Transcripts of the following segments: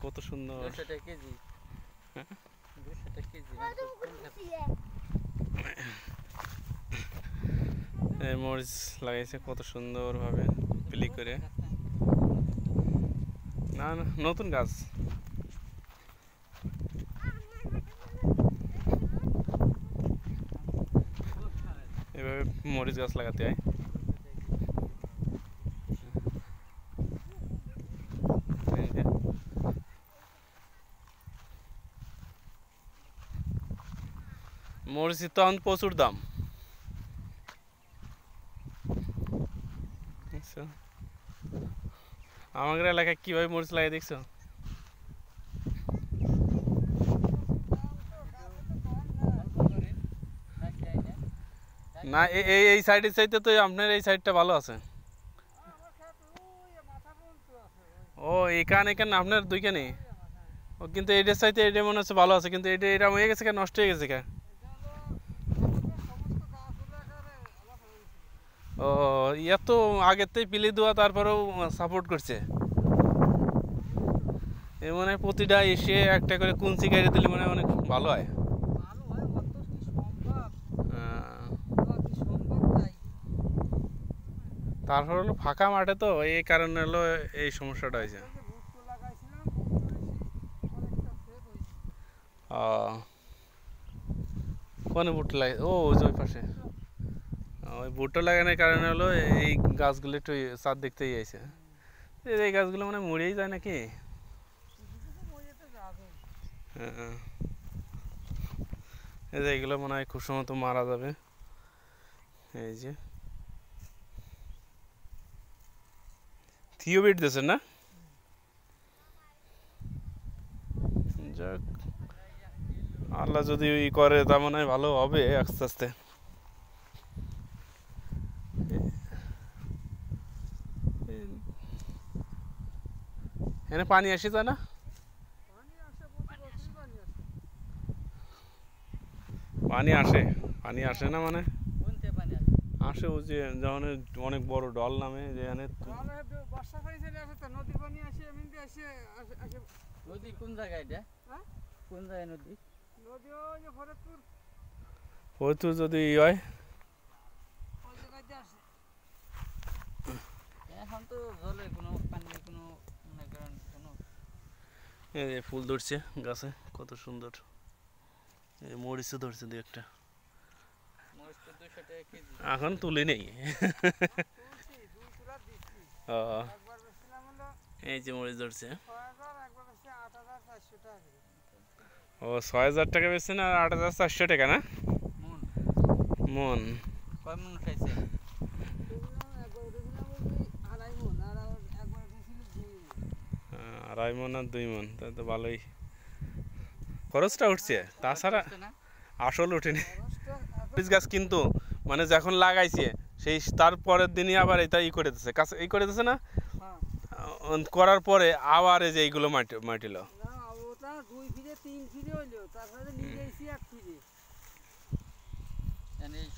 কত সুন্দর। 200 টাকা কেজি। 200 টাকা কেজি। এই মরিচ লাগাইছে কত সুন্দরভাবে পিলি করে। না না, নতুন গাছ। এভাবে মরিচ গাছ লাগাতে হয়। মরিচের তো এখন প্রচুর দাম। আমাদের এলাকায় কিভাবে মরিচ লাগাই দেখছো? না, এই সাইডের চাইতে তো আপনার এই সাইডটা ভালো আছে। ও এখানে আপনার দুইখানে। ও কিন্তু এইটার চাইতে এটা মনে হচ্ছে ভালো আছে, কিন্তু এটা হয়ে গেছে কেন, নষ্ট হয়ে গেছে কেন? ও এত আগের থেকে পিলি দেওয়া, তারপরেও সাপোর্ট করছে। এ মনে হয় প্রতিটা এসে একটা করে কুঞ্চি গাড়ি দিলে মনে হয় অনেক ভালো হয়। তারপর হলো ফাঁকা মাঠে, তো এই কারণে হলো এই সমস্যাটা হয়েছে। কোনে ভুট্টা লাগে? ও ওই পাশে। ওই ভুট্টা লাগানোর কারণে হলো এই গাছগুলো একটু চার দেখতেই আইছে। এই গাছগুলো মানে মরেই যায় নাকি? হ্যাঁ, এই যে এইগুলো মনে হয় খুব সময় তো মারা যাবে। এই যে থিওবিট দিয়েছে না? যাক, আল্লাহ যদি ই করে তা মনে হয় ভালো হবে আস্তে আস্তে। এখানে পানি আসে যায় না? পানি আসে, পানি আসে না মানে আসে। ও যে যখন অনেক বড় ডল নামে যেখানে। নদী কোন জায়গায় এটা? কোন জায়গায় নদী? ফরিদপুর যদি ই হয়। এখন তো জলে কোনো পানির কোনো মনে করেন কোনো। এই যে ফুল ধরছে গাছে কত সুন্দর। এই মরিচও ধরছে দু একটা। এখন তুলে নেই। এই যে মরিচ ধরছে। ও ৬,০০০ টাকা বেচছেন আর ৮,৪০০ টাকা না? মন কয় মন খাইছে? আড়াই মন আর ২ মন, তাহলে তো ভালোই খরচটা উঠছে। তাছাড়া আসল ওঠেনি। মরিচ গাছ কিন্তু মানে যখন লাগাইছে সেই তার পরের দিনই আবার এটা ই করে দিচ্ছে, কাছে ই করে দিচ্ছে না, করার পরে আবার এই যে এইগুলো মাটিল।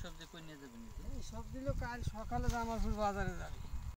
সবজি কই নিয়ে যাবেন? সবজি কাল সকালে জামালপুর বাজারে যাবে।